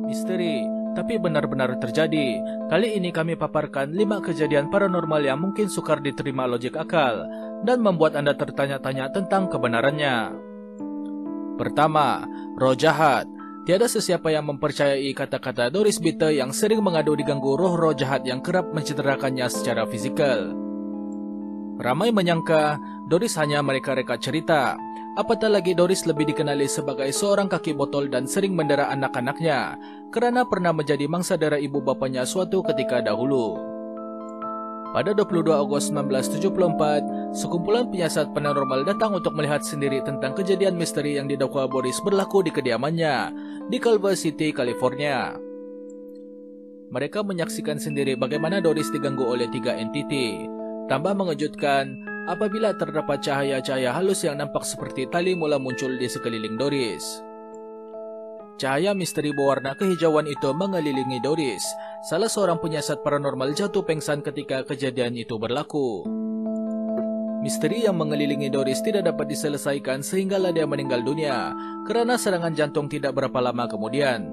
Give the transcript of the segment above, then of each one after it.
Misteri, tapi benar-benar terjadi. Kali ini kami paparkan 5 kejadian paranormal yang mungkin sukar diterima logik akal dan membuat Anda tertanya-tanya tentang kebenarannya. Pertama, roh jahat. Tiada sesiapa yang mempercayai kata-kata Doris Bitter yang sering mengadu diganggu roh-roh jahat yang kerap mencederakannya secara fisikal. Ramai menyangka Doris hanya mereka-reka cerita. Apatah lagi Doris lebih dikenali sebagai seorang kaki botol dan sering mendera anak-anaknya kerana pernah menjadi mangsa dara ibu bapanya suatu ketika dahulu. Pada 22 Ogos 1974, sekumpulan penyiasat paranormal datang untuk melihat sendiri tentang kejadian misteri yang didakwa Boris berlaku di kediamannya di Culver City, California. Mereka menyaksikan sendiri bagaimana Doris diganggu oleh 3 entiti. Tambah mengejutkan, apabila terdapat cahaya-cahaya halus yang nampak seperti tali mula muncul di sekeliling Doris. Cahaya misteri berwarna kehijauan itu mengelilingi Doris. Salah seorang penyiasat paranormal jatuh pingsan ketika kejadian itu berlaku. Misteri yang mengelilingi Doris tidak dapat diselesaikan sehinggalah dia meninggal dunia kerana serangan jantung tidak berapa lama kemudian.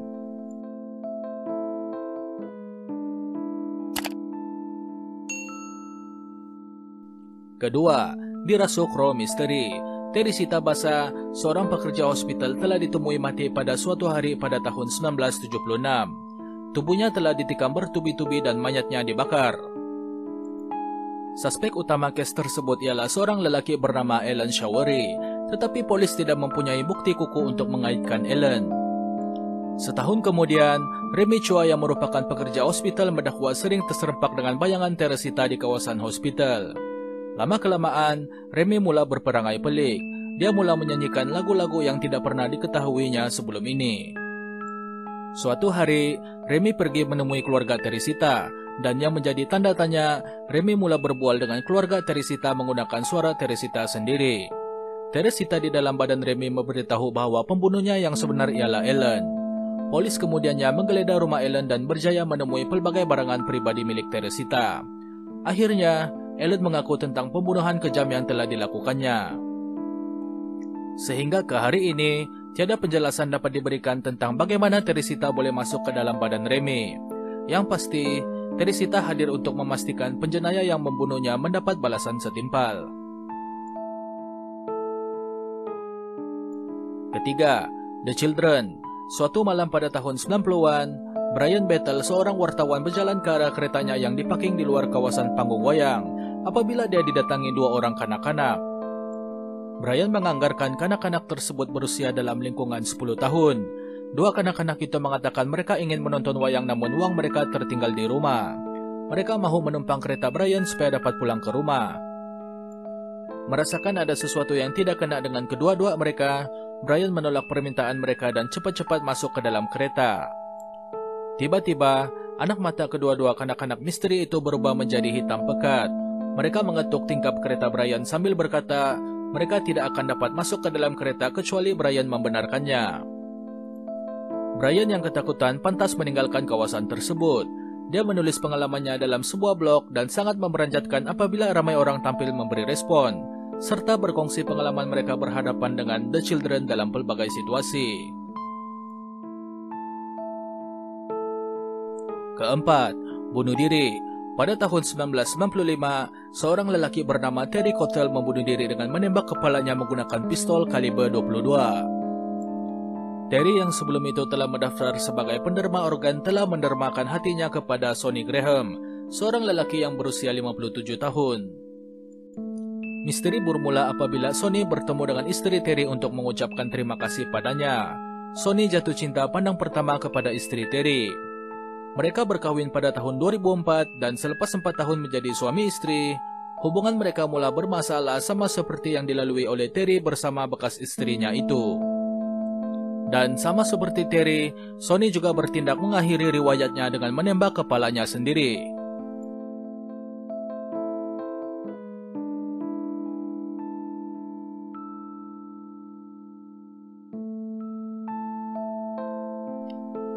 Kedua, dirasuk roh misteri. Teresita Basa, seorang pekerja hospital, telah ditemui mati pada suatu hari pada tahun 1976. Tubuhnya telah ditikam bertubi-tubi dan mayatnya dibakar. Suspek utama kes tersebut ialah seorang lelaki bernama Alan Showery, tetapi polis tidak mempunyai bukti kukuh untuk mengaitkan Alan. Setahun kemudian, Remy Chua yang merupakan pekerja hospital mendakwa sering terserempak dengan bayangan Teresita di kawasan hospital. Lama-kelamaan, Remy mula berperangai pelik. Dia mula menyanyikan lagu-lagu yang tidak pernah diketahuinya sebelum ini. Suatu hari, Remy pergi menemui keluarga Teresita, dan yang menjadi tanda tanya, Remy mula berbual dengan keluarga Teresita menggunakan suara Teresita sendiri. Teresita di dalam badan Remy memberitahu bahawa pembunuhnya yang sebenar ialah Alan. Polis kemudiannya menggeledah rumah Alan dan berjaya menemui pelbagai barangan pribadi milik Teresita. Akhirnya, Alan mengaku tentang pembunuhan kejam yang telah dilakukannya. Sehingga ke hari ini, tiada penjelasan dapat diberikan tentang bagaimana Teresita boleh masuk ke dalam badan Remy. Yang pasti, Teresita hadir untuk memastikan penjenayah yang membunuhnya mendapat balasan setimpal. Ketiga, The Children. Suatu malam pada tahun 90-an, Brian Battle, seorang wartawan, berjalan ke arah keretanya yang diparking di luar kawasan panggung wayang apabila dia didatangi 2 orang kanak-kanak. Brian menganggarkan kanak-kanak tersebut berusia dalam lingkungan 10 tahun. 2 kanak-kanak itu mengatakan mereka ingin menonton wayang namun wang mereka tertinggal di rumah. Mereka mahu menumpang kereta Brian supaya dapat pulang ke rumah. Merasakan ada sesuatu yang tidak kena dengan kedua-dua mereka, Brian menolak permintaan mereka dan cepat-cepat masuk ke dalam kereta. Tiba-tiba, anak mata kedua-dua kanak-kanak misteri itu berubah menjadi hitam pekat. Mereka mengetuk tingkap kereta Brian sambil berkata, mereka tidak akan dapat masuk ke dalam kereta kecuali Brian membenarkannya. Brian yang ketakutan pantas meninggalkan kawasan tersebut. Dia menulis pengalamannya dalam sebuah blog dan sangat memeranjatkan apabila ramai orang tampil memberi respon, serta berkongsi pengalaman mereka berhadapan dengan The Children dalam pelbagai situasi. Keempat, bunuh diri. Pada tahun 1995, seorang lelaki bernama Terry Cottrell membunuh diri dengan menembak kepalanya menggunakan pistol kaliber 22. Terry yang sebelum itu telah mendaftar sebagai penderma organ telah mendermakan hatinya kepada Sonny Graham, seorang lelaki yang berusia 57 tahun. Misteri bermula apabila Sonny bertemu dengan istri Terry untuk mengucapkan terima kasih padanya. Sonny jatuh cinta pandang pertama kepada istri Terry. Mereka berkahwin pada tahun 2004 dan selepas 4 tahun menjadi suami istri, hubungan mereka mula bermasalah sama seperti yang dilalui oleh Terry bersama bekas istrinya itu. Dan sama seperti Terry, Sonny juga bertindak mengakhiri riwayatnya dengan menembak kepalanya sendiri.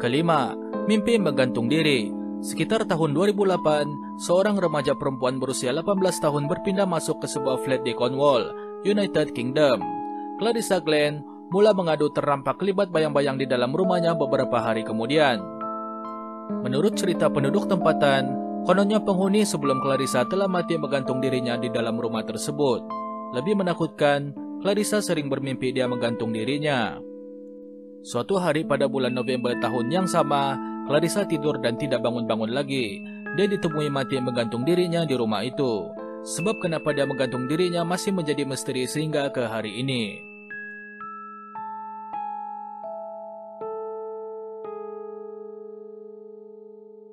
Kelima, mimpi menggantung diri. Sekitar tahun 2008, seorang remaja perempuan berusia 18 tahun berpindah masuk ke sebuah flat di Cornwall, United Kingdom. Clarissa Glenn, mula mengadu terdampak libat bayang-bayang di dalam rumahnya beberapa hari kemudian. Menurut cerita penduduk tempatan, kononnya penghuni sebelum Clarissa telah mati menggantung dirinya di dalam rumah tersebut. Lebih menakutkan, Clarissa sering bermimpi dia menggantung dirinya. Suatu hari pada bulan November tahun yang sama, Clarissa tidur dan tidak bangun-bangun lagi. Dia ditemui mati menggantung dirinya di rumah itu. Sebab kenapa dia menggantung dirinya masih menjadi misteri sehingga ke hari ini.